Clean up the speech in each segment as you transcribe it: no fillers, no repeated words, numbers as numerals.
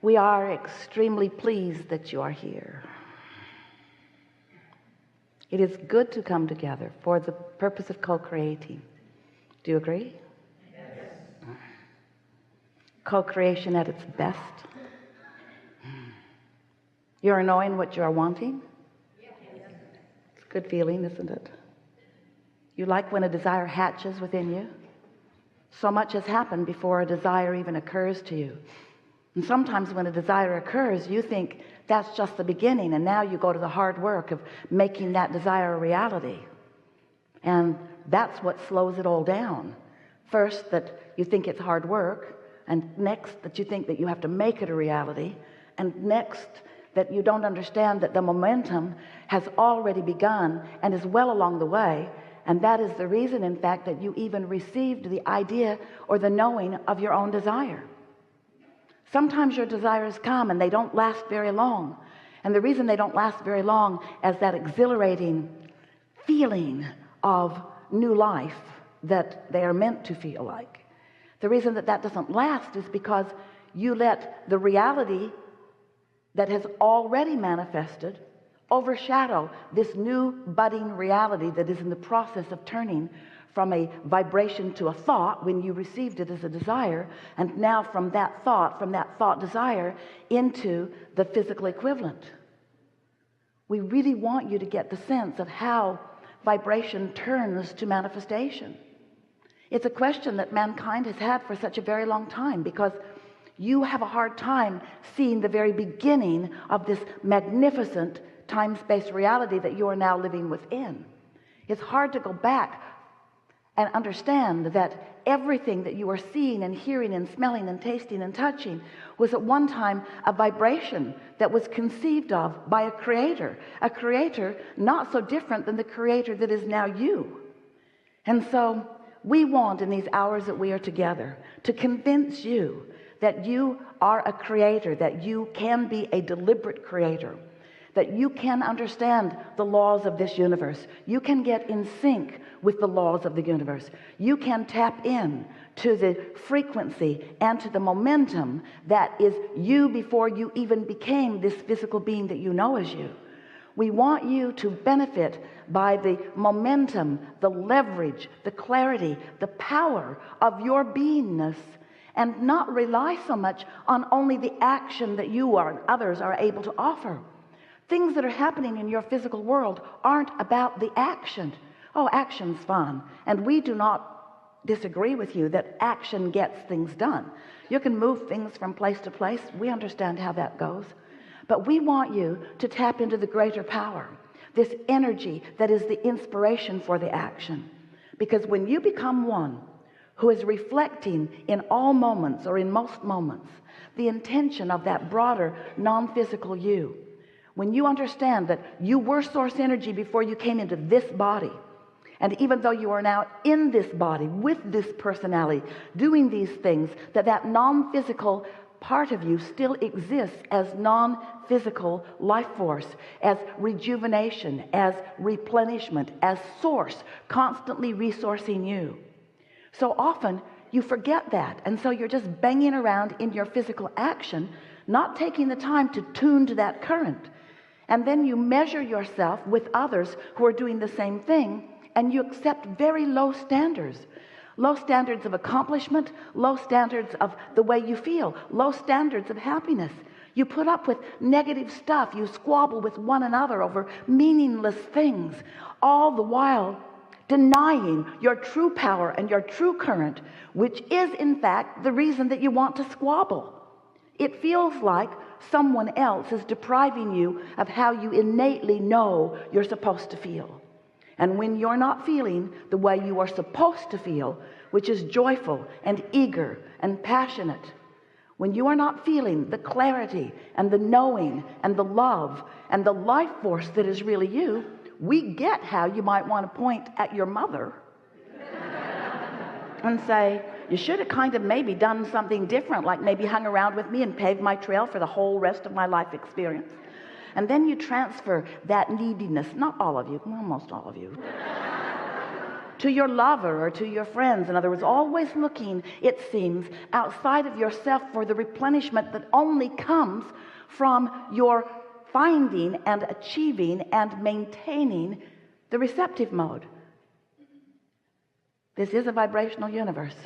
We are extremely pleased that you are here. It is good to come together for the purpose of co-creating. Do you agree? Yes. Co-creation at its best. You're knowing what you're wanting? Yes. It's a good feeling, isn't it? You like when a desire hatches within you? So much has happened before a desire even occurs to you. And sometimes when a desire occurs, you think that's just the beginning, and now you go to the hard work of making that desire a reality. And that's what slows it all down. First, that you think it's hard work, and next, that you think that you have to make it a reality, and next, that you don't understand that the momentum has already begun and is well along the way. And that is the reason, in fact, that you even received the idea or the knowing of your own desire. Sometimes your desires come and they don't last very long. And the reason they don't last very long is that exhilarating feeling of new life that they are meant to feel like. The reason that that doesn't last is because you let the reality that has already manifested overshadow this new budding reality that is in the process of turning from a vibration to a thought when you received it as a desire, and now from that thought desire into the physical equivalent. We really want you to get the sense of how vibration turns to manifestation. It's a question that mankind has had for such a very long time, because you have a hard time seeing the very beginning of this magnificent time-space reality that you are now living within. It's hard to go back and understand that everything that you are seeing and hearing and smelling and tasting and touching was at one time a vibration that was conceived of by a creator not so different than the creator that is now you. And so we want, in these hours that we are together, to convince you that you are a creator, that you can be a deliberate creator, that you can understand the laws of this universe. You can get in sync with the laws of the universe. You can tap in to the frequency and to the momentum that is you before you even became this physical being that you know as you. We want you to benefit by the momentum, the leverage, the clarity, the power of your beingness, and not rely so much on only the action that you or others are able to offer. Things that are happening in your physical world aren't about the action. Oh, action's fun. And we do not disagree with you that action gets things done. You can move things from place to place. We understand how that goes. But we want you to tap into the greater power, this energy that is the inspiration for the action. Because when you become one who is reflecting in all moments, or in most moments, the intention of that broader non-physical you, when you understand that you were source energy before you came into this body, and even though you are now in this body with this personality doing these things, that non-physical part of you still exists as non-physical life force, as rejuvenation, as replenishment, as source, constantly resourcing you. So often you forget that, and so you're just banging around in your physical action, not taking the time to tune to that current. And then you measure yourself with others who are doing the same thing, and you accept very low standards of accomplishment, low standards of the way you feel, low standards of happiness. You put up with negative stuff. You squabble with one another over meaningless things, all the while denying your true power and your true current, which is in fact the reason that you want to squabble. It feels like someone else is depriving you of how you innately know you're supposed to feel. And when you're not feeling the way you are supposed to feel, which is joyful and eager and passionate, when you are not feeling the clarity and the knowing and the love and the life force that is really you, we get how you might want to point at your mother and say, you should have kind of maybe done something different, like maybe hung around with me and paved my trail for the whole rest of my life experience. And then you transfer that neediness, not all of you, almost all of you, to your lover or to your friends. In other words, always looking, it seems, outside of yourself for the replenishment that only comes from your finding and achieving and maintaining the receptive mode. This is a vibrational universe,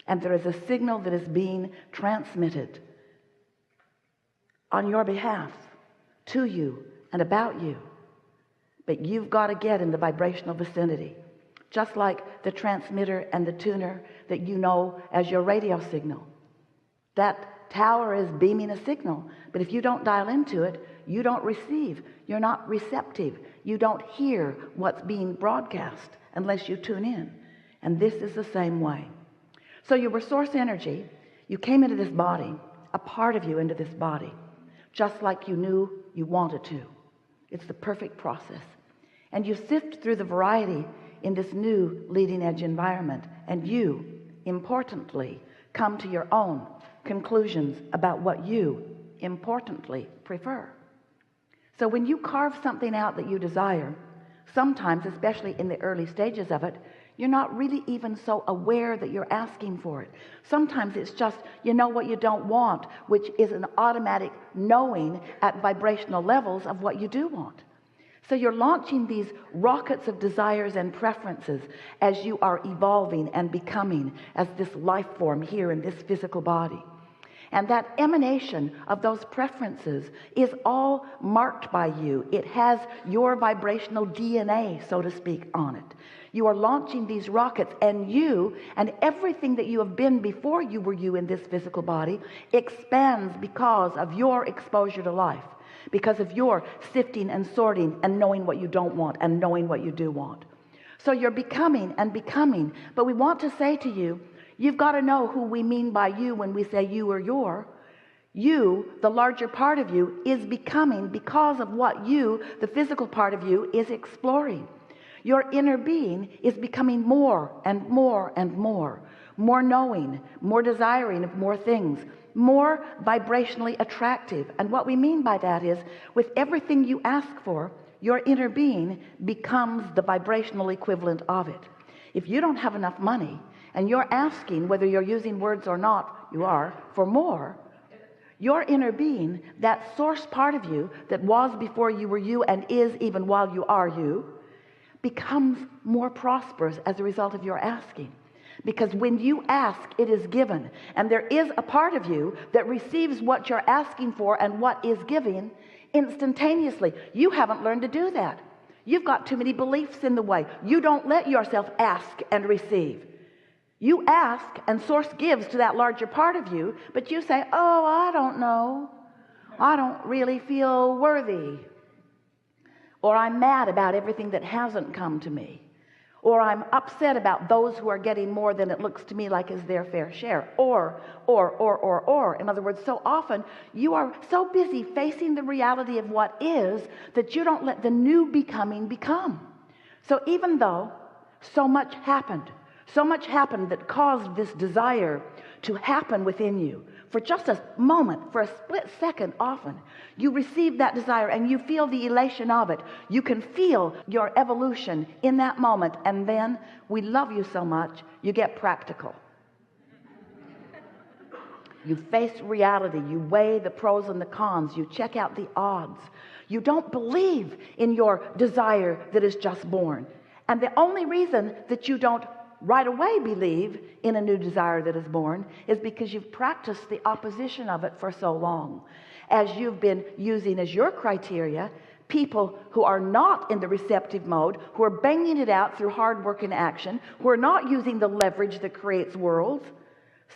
and there is a signal that is being transmitted on your behalf, to you and about you. But you've got to get in the vibrational vicinity, just like the transmitter and the tuner that you know as your radio signal. That tower is beaming a signal, but if you don't dial into it, you don't receive. You're not receptive. You don't hear what's being broadcast unless you tune in. And this is the same way. So you were source energy. You came into this body, a part of you into this body, just like you knew you wanted to. It's the perfect process. And you sift through the variety in this new leading edge environment, and you, importantly, come to your own conclusions about what you, importantly, prefer. So when you carve something out that you desire, sometimes, especially in the early stages of it, you're not really even so aware that you're asking for it. Sometimes it's just, you know what you don't want, which is an automatic knowing at vibrational levels of what you do want. So you're launching these rockets of desires and preferences as you are evolving and becoming as this life form here in this physical body. And that emanation of those preferences is all marked by you. It has your vibrational DNA, so to speak, on it. You are launching these rockets, and you and everything that you have been before you were you in this physical body expands because of your exposure to life, because of your sifting and sorting and knowing what you don't want and knowing what you do want. So you're becoming and becoming. But we want to say to you, you've got to know who we mean by you when we say you or your. You, the larger part of you, is becoming because of what you, the physical part of you, is exploring. Your inner being is becoming more and more and more knowing, more desiring of more things, more vibrationally attractive. And what we mean by that is, with everything you ask for, your inner being becomes the vibrational equivalent of it. If you don't have enough money and you're asking, whether you're using words or not, you are, for more, your inner being, that source part of you that was before you were you and is even while you are you, becomes more prosperous as a result of your asking. Because when you ask, it is given. And there is a part of you that receives what you're asking for and what is given instantaneously. You haven't learned to do that. You've got too many beliefs in the way. You don't let yourself ask and receive. You ask and source gives to that larger part of you, but you say, oh, I don't know. I don't really feel worthy. Or I'm mad about everything that hasn't come to me. Or I'm upset about those who are getting more than it looks to me like is their fair share. Or. In other words, so often you are so busy facing the reality of what is that you don't let the new becoming become. So even though so much happened that caused this desire to happen within you, for just a moment, for a split second, often you receive that desire and you feel the elation of it. You can feel your evolution in that moment, and then we love you so much you get practical. You face reality. You weigh the pros and the cons. You check out the odds. You don't believe in your desire that is just born. And the only reason that you don't right away believe in a new desire that is born is because you've practiced the opposition of it for so long, as you've been using as your criteria people who are not in the receptive mode, who are banging it out through hard work and action, who are not using the leverage that creates worlds.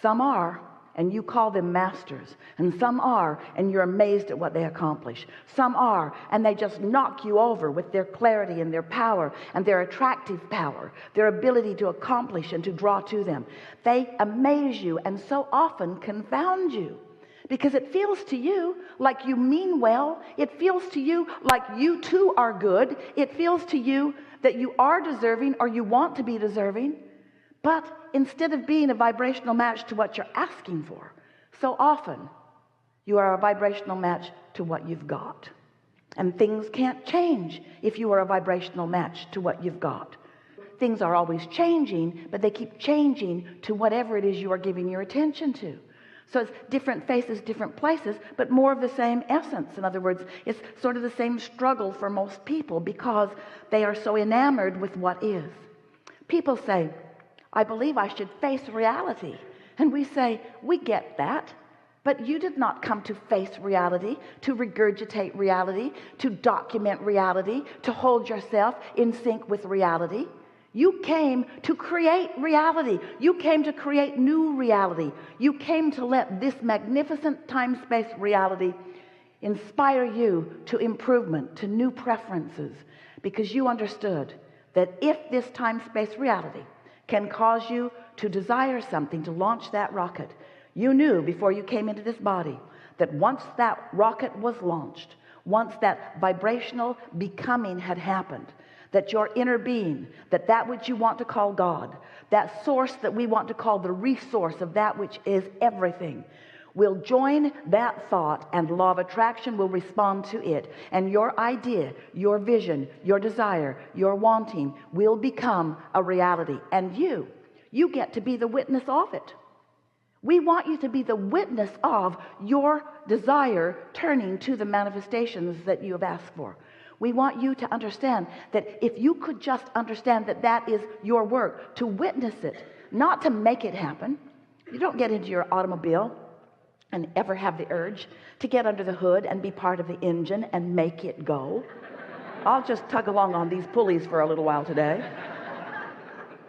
Some are, and you call them masters, and some are, and you're amazed at what they accomplish. Some are, and they just knock you over with their clarity and their power and their attractive power, their ability to accomplish and to draw to them. They amaze you and so often confound you, because it feels to you like you mean well. It feels to you like you too are good. It feels to you that you are deserving, or you want to be deserving. But instead of being a vibrational match to what you're asking for, so often you are a vibrational match to what you've got. And things can't change if you are a vibrational match to what you've got. things are always changing, but they keep changing to whatever it is you are giving your attention to. So it's different faces, different places, but more of the same essence. In other words, it's sort of the same struggle for most people because they are so enamored with what is. People say, I believe I should face reality. And we say, we get that. But you did not come to face reality, to regurgitate reality, to document reality, to hold yourself in sync with reality. You came to create reality. You came to create new reality. You came to let this magnificent time-space reality inspire you to improvement, to new preferences, because you understood that if this time-space reality can cause you to desire something, to launch that rocket, you knew before you came into this body that once that rocket was launched, once that vibrational becoming had happened, that your inner being, that which you want to call God, that source that we want to call the resource of that which is everything, will join that thought, and law of attraction will respond to it, and your idea, your vision, your desire, your wanting will become a reality, and you get to be the witness of it. We want you to be the witness of your desire turning to the manifestations that you have asked for. We want you to understand that if you could just understand that that is your work, to witness it, not to make it happen. You don't get into your automobile and ever have the urge to get under the hood and be part of the engine and make it go. I'll just tug along on these pulleys for a little while today.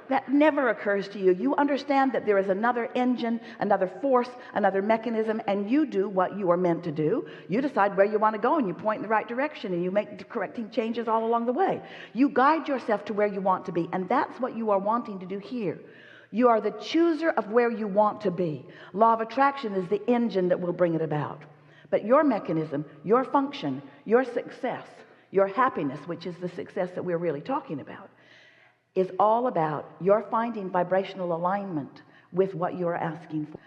That never occurs to you. You understand that there is another engine, another force, another mechanism, and you do what you are meant to do. You decide where you want to go, and you point in the right direction, and you make the correcting changes all along the way. You guide yourself to where you want to be, and that's what you are wanting to do here. You are the chooser of where you want to be. Law of attraction is the engine that will bring it about. But your mechanism, your function, your success, your happiness, which is the success that we're really talking about, is all about your finding vibrational alignment with what you're asking for.